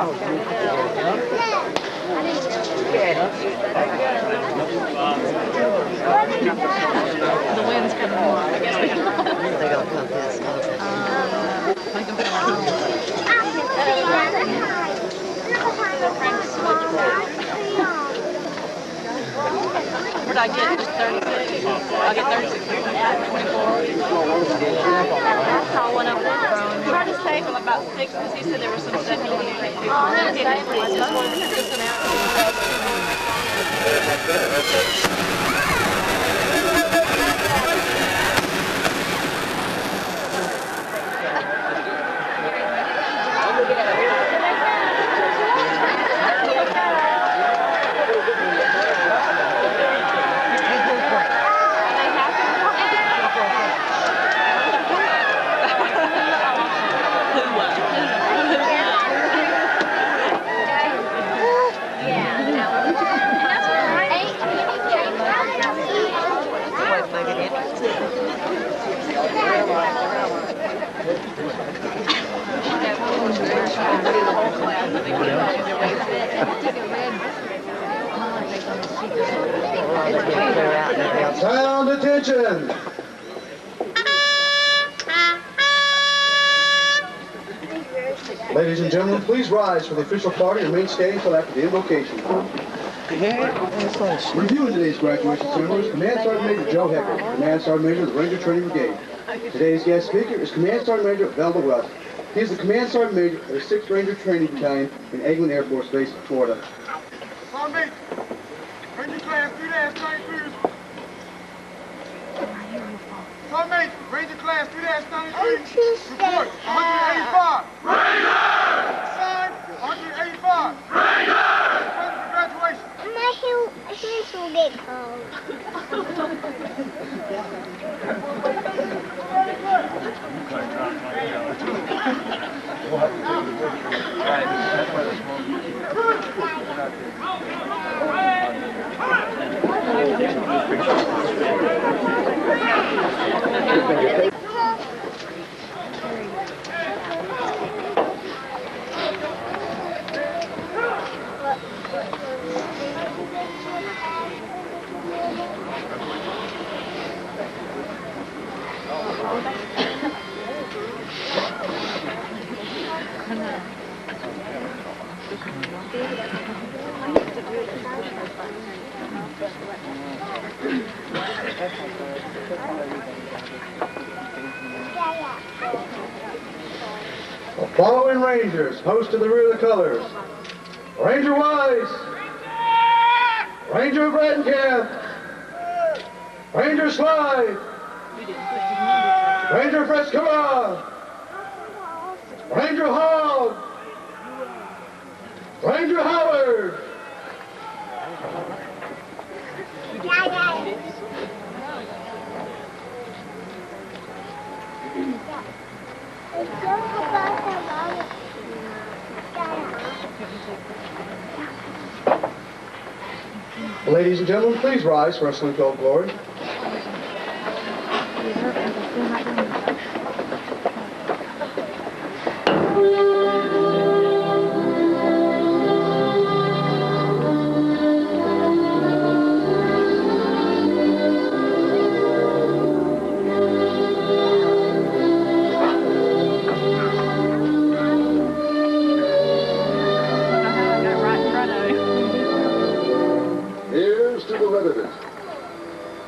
The wind's coming on. They're going to come this. What did I get? Just 36? I get 36. 24. I saw one over there. Hard to say, but about 6 because he said there was some stuff he wanted to take too. Sound attention! Ladies and gentlemen, please rise for the official party and remain standing until after the invocation. Reviewing today's graduation ceremony is Command Sergeant Major Joe Hecker, Command Sergeant Major of the Ranger Training Brigade. Today's guest speaker is Command Sergeant Major Velda West. He is the Command Sergeant Major of the 6th Ranger Training Battalion in Eglin Air Force Base, Florida. Ranger class 3-93. Sergeant Ranger class 3-93. Report 185. Ranger! Sign 185. Ranger! Present for graduation. My shoes will get cold. The following Rangers post to the rear of the colors. Ranger Wise, Ranger Bredenkamp, Ranger Slide, Ranger Frescoa, Ranger Hogg, Ranger Howard. Ladies and gentlemen, please rise for a salute to Old Glory.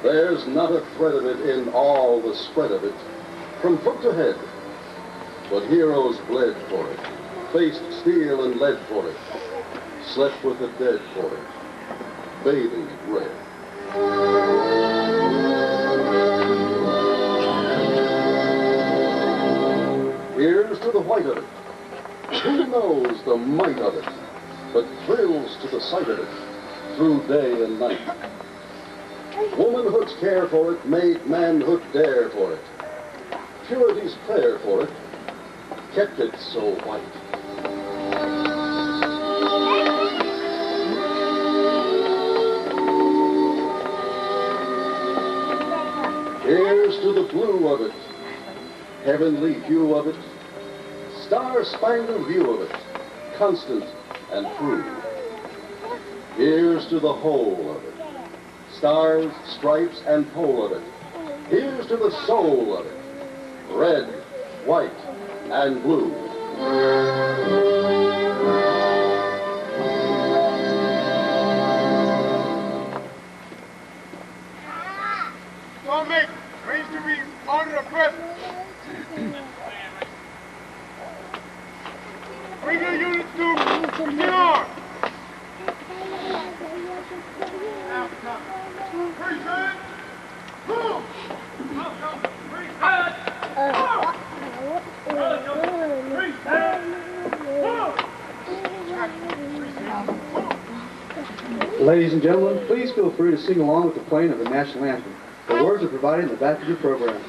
There's not a thread of it in all the spread of it, from foot to head. But heroes bled for it, faced steel and lead for it, slept with the dead for it, bathing it red. Here's to the white of it. Who knows the might of it, but thrills to the sight of it, through day and night. Womanhood's care for it made manhood dare for it. Purity's prayer for it kept it so white. Here's to the blue of it, heavenly hue of it, star-spangled view of it, constant and true. Here's to the whole of it. Stars, stripes, and pole of it. Here's to the soul of it. Red, white, and blue. Don't make Range to be under the present. Bring your units to get on. Present. Move. Ladies and gentlemen, please feel free to sing along with the playing of the national anthem. The words are provided in the back of your program.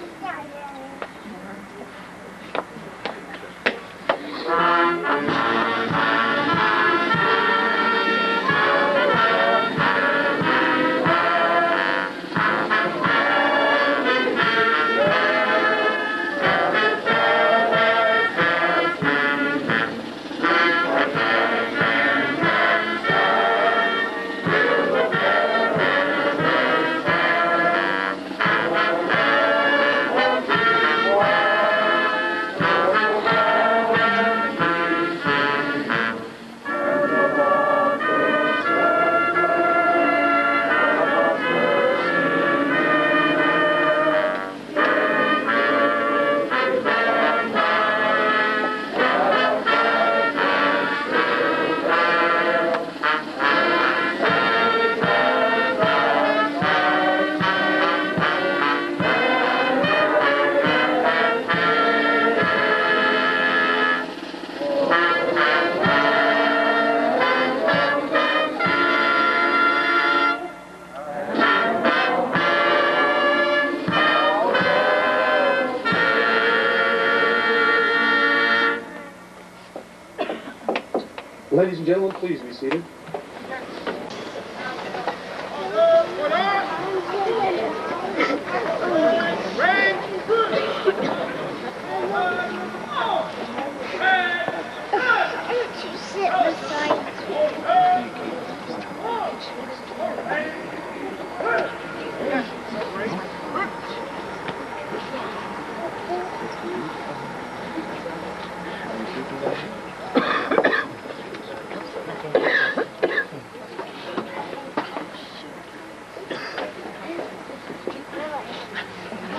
Ladies and gentlemen, please be seated. Sit beside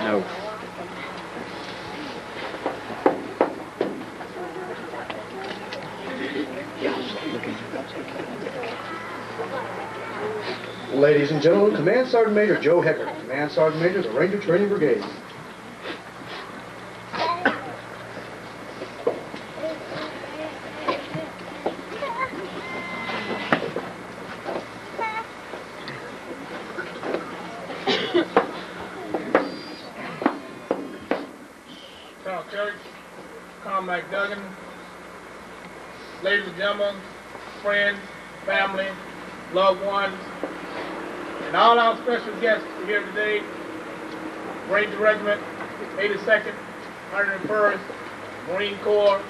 No. Ladies and gentlemen, Command Sergeant Major Joe Hecker, Command Sergeant Major of the Ranger Training Brigade. Colonel Church, Colonel Duggan, ladies and gentlemen, friends, family, loved ones, and all our special guests here today, Ranger Regiment, 82nd, 101st, Marine Corps,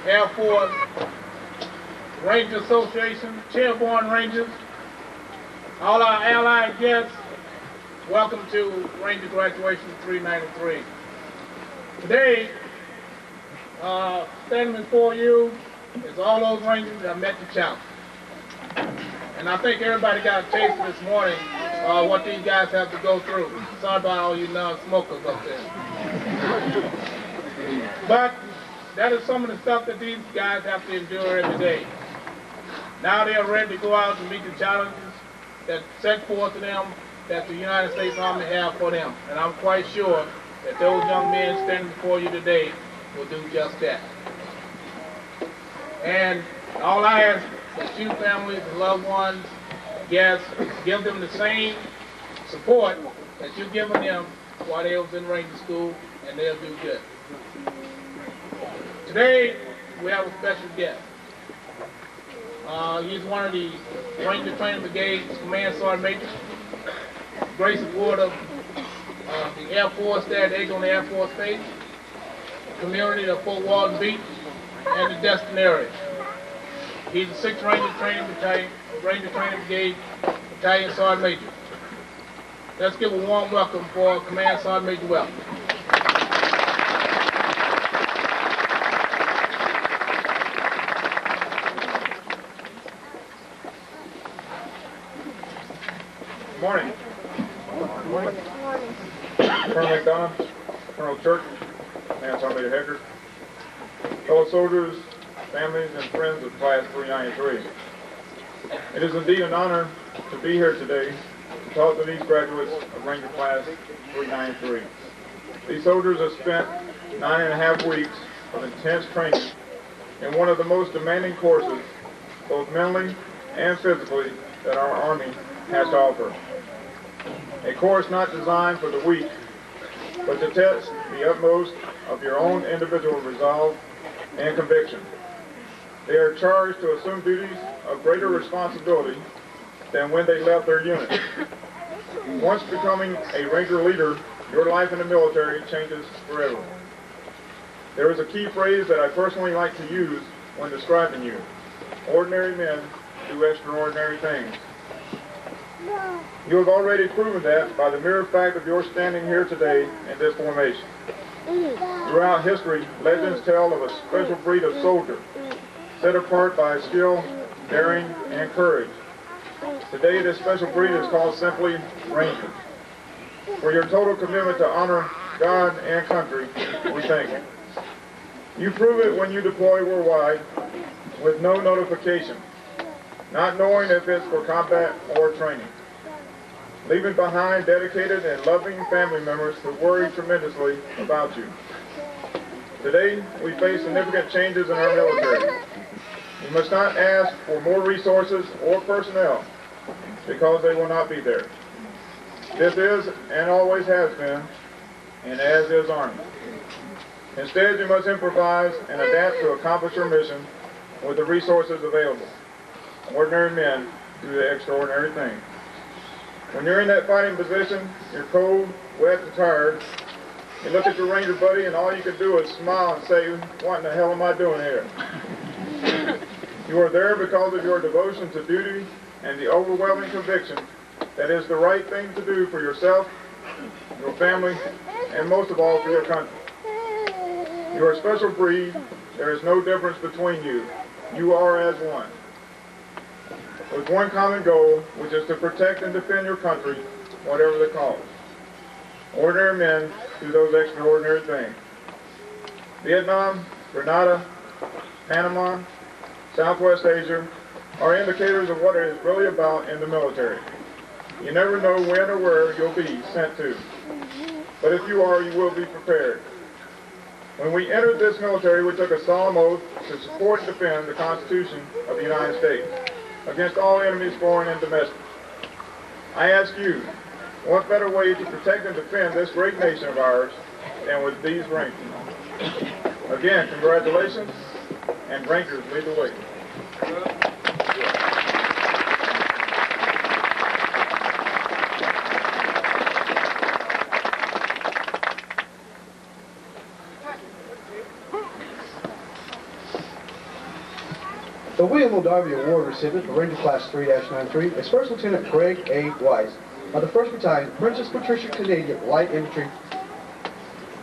Air Force, Ranger Association, Chairborne Rangers, all our allied guests, welcome to Ranger Graduation 393. Today, standing before you is all those Rangers that met the challenge. And I think everybody got a taste this morning what these guys have to go through. Sorry about all you non-smokers up there. But that is some of the stuff that these guys have to endure every day. Now they are ready to go out and meet the challenges that set forth to them that the United States Army have for them. And I'm quite sure that those young men standing before you today will do just that. And all I ask is you families and loved ones, guests, give them the same support that you've given them while they was in Ranger School, and they'll do good. Today, we have a special guest. He's one of the Ranger Training Brigade's Command Sergeant Major, great supporter of the Air Force there at Eglin Air Force Base, the community of Fort Walton Beach, and the Destin area. He's the 6th Ranger Training Brigade Battalion Sergeant Major. Let's give a warm welcome for Command Sergeant Major Wells. Good morning. Good morning. Colonel McDonough, Colonel Church, Command Sergeant Major Hecker, fellow soldiers, families, and friends of Class 393. It is indeed an honor to be here today to talk to these graduates of Ranger Class 393. These soldiers have spent 9.5 weeks of intense training in one of the most demanding courses, both mentally and physically, that our Army has to offer. A course not designed for the weak, but to test the utmost of your own individual resolve and conviction. They are charged to assume duties of greater responsibility than when they left their unit. Once becoming a Ranger leader, your life in the military changes forever. There is a key phrase that I personally like to use when describing you. Ordinary men do extraordinary things. You have already proven that by the mere fact of your standing here today in this formation. Throughout history, legends tell of a special breed of soldier, set apart by skill, daring, and courage. Today, this special breed is called simply Rangers. For your total commitment to honor God and country, we thank you. You prove it when you deploy worldwide with no notification, not knowing if it's for combat or training, leaving behind dedicated and loving family members who worry tremendously about you. Today, we face significant changes in our military. You must not ask for more resources or personnel because they will not be there. This is and always has been, and as is Army. Instead, you must improvise and adapt to accomplish your mission with the resources available. Ordinary men do the extraordinary things. When you're in that fighting position, you're cold, wet, and tired. You look at your Ranger buddy and all you can do is smile and say, what in the hell am I doing here? You are there because of your devotion to duty and the overwhelming conviction that is the right thing to do for yourself, your family, and most of all for your country. You are a special breed. There is no difference between you. You are as one, with one common goal, which is to protect and defend your country, whatever the cost. Ordinary men do those extraordinary things. Vietnam, Grenada, Panama, Southwest Asia are indicators of what it is really about in the military. You never know when or where you'll be sent to. But if you are, you will be prepared. When we entered this military, we took a solemn oath to support and defend the Constitution of the United States against all enemies, foreign and domestic. I ask you, what better way to protect and defend this great nation of ours than with these Rangers? Again, congratulations, and Rangers lead the way. The William O. Darby Award recipient for Ranger Class 3-93 is First Lieutenant Greg A. Weiss of the 1st Battalion, Princess Patricia Canadian Light Infantry.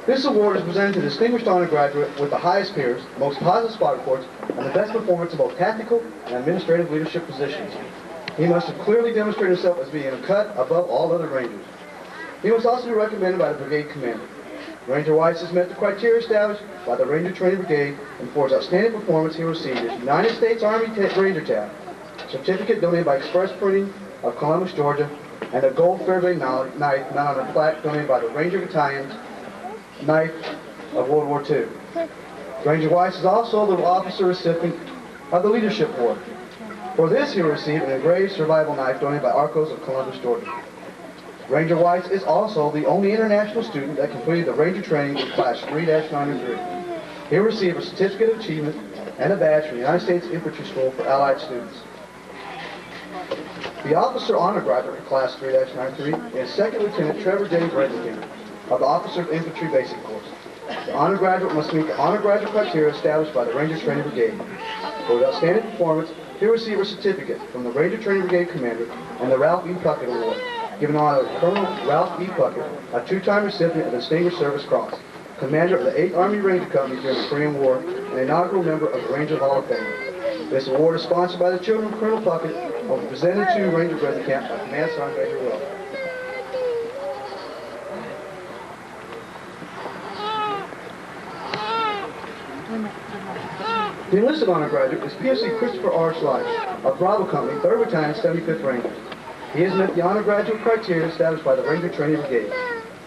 This award is presented to distinguished honor graduate with the highest peers, most positive spot reports, and the best performance in both tactical and administrative leadership positions. He must have clearly demonstrated himself as being a cut above all other Rangers. He must also be recommended by the brigade commander. Ranger Weiss has met the criteria established by the Ranger Training Brigade, and for his outstanding performance he received his United States Army Ranger Tab, certificate donated by Express Printing of Columbus, Georgia, and a gold Fairbank knife mounted on a plaque donated by the Ranger Battalion's Knife of World War II. Ranger Weiss is also the officer recipient of the Leadership Award. For this he received an engraved survival knife donated by Arcos of Columbus, Georgia. Ranger Weiss is also the only international student that completed the Ranger training with Class 3-93. He received a certificate of achievement and a badge from the United States Infantry School for Allied students. The officer honor graduate of Class 3-93 is 2nd Lieutenant Trevor J. Bredesen of the Officer of Infantry Basic Course. The honor graduate must meet the honor graduate criteria established by the Ranger Training Brigade. For his outstanding performance, he received a certificate from the Ranger Training Brigade Commander and the Ralph E. Puckett Award, given in honor of Colonel Ralph E. Puckett, a two-time recipient of the Distinguished Service Cross, commander of the 8th Army Ranger Company during the Korean War, and an inaugural member of the Ranger Hall of Fame. This award is sponsored by the children of Colonel Puckett and will be presented to Ranger Breathing Camp by Command Sergeant Major Will. The enlisted honor graduate is PFC Christopher R. Schleich of Bravo Company, 3rd Battalion, 75th Rangers. He has met the honor graduate criteria established by the Ranger Training Brigade.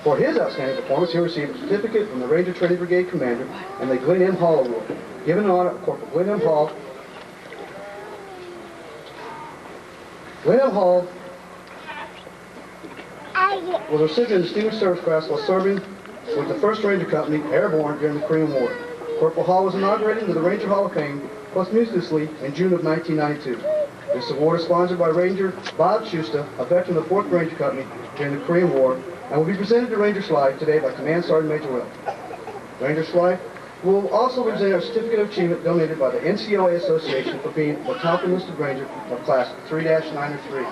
For his outstanding performance, he received a certificate from the Ranger Training Brigade Commander and the Glenn M. Hall Award, given in honor of Corporal Glenn M. Hall. Glenn M. Hall was a recipient of the Distinguished Service Cross while serving with the 1st Ranger Company, Airborne, during the Korean War. Corporal Hall was inaugurated into the Ranger Hall of Fame posthumously in June of 1992. This award is sponsored by Ranger Bob Schuster, a veteran of the 4th Ranger Company during the Korean War, and will be presented to Ranger Schleich today by Command Sergeant Major Will. Ranger Schleich will also be presented a certificate of achievement donated by the NCOA Association for being the top enlisted Ranger of Class 3-903.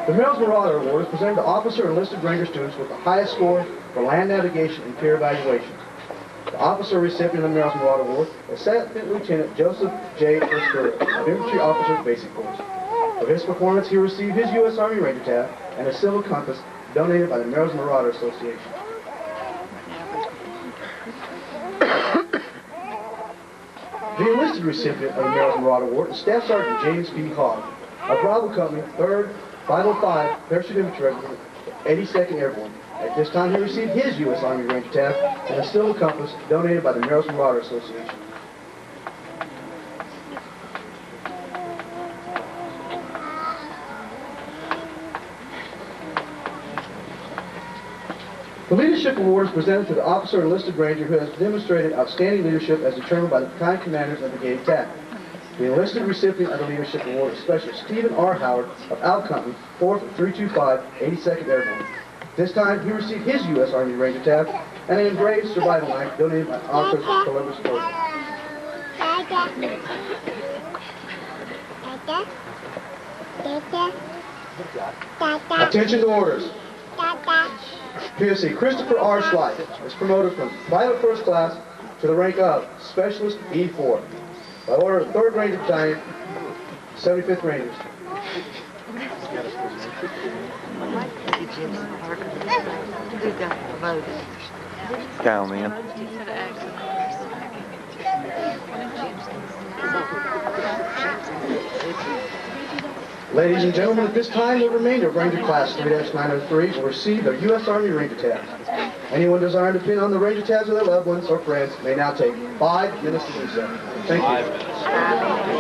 The Merrill's Marauder Award is presented to officer and enlisted Ranger students with the highest score for land navigation and peer evaluations. The officer recipient of the Merrill's Marauder Award is Second Lieutenant Joseph J. Oscura of Infantry Officers Basic Course. For his performance, he received his U.S. Army Ranger tab and a silver compass donated by the Merrill's Marauder Association. The enlisted recipient of the Merrill's Marauder Award is Staff Sergeant James B. Hogg of Bravo Company, 3rd 505 Parachute Infantry Regiment, 82nd Airborne. At this time, he received his U.S. Army Ranger tab and a silver compass donated by the Merrill's Marauder Association. The Leadership Award is presented to the officer enlisted Ranger who has demonstrated outstanding leadership as determined by the battalion commanders and brigade TAC. The enlisted recipient of the Leadership Award is Specialist Stephen R. Howard of Al Company, 4th 325 82nd Airborne. This time, he received his U.S. Army Ranger tab and an engraved survival knife donated by Officers of Columbus Corps. Attention to orders. PFC Christopher R. Schleich is promoted from Pilot First Class to the rank of Specialist E4 by order of the 3rd Ranger Battalion, 75th Rangers. Down, man. Ladies and gentlemen, at this time, the remainder of Ranger Class 3-903 will receive their U.S. Army Ranger tabs. Anyone desiring to pin on the Ranger tabs of their loved ones or friends may now take 5 minutes to do so. Thank you.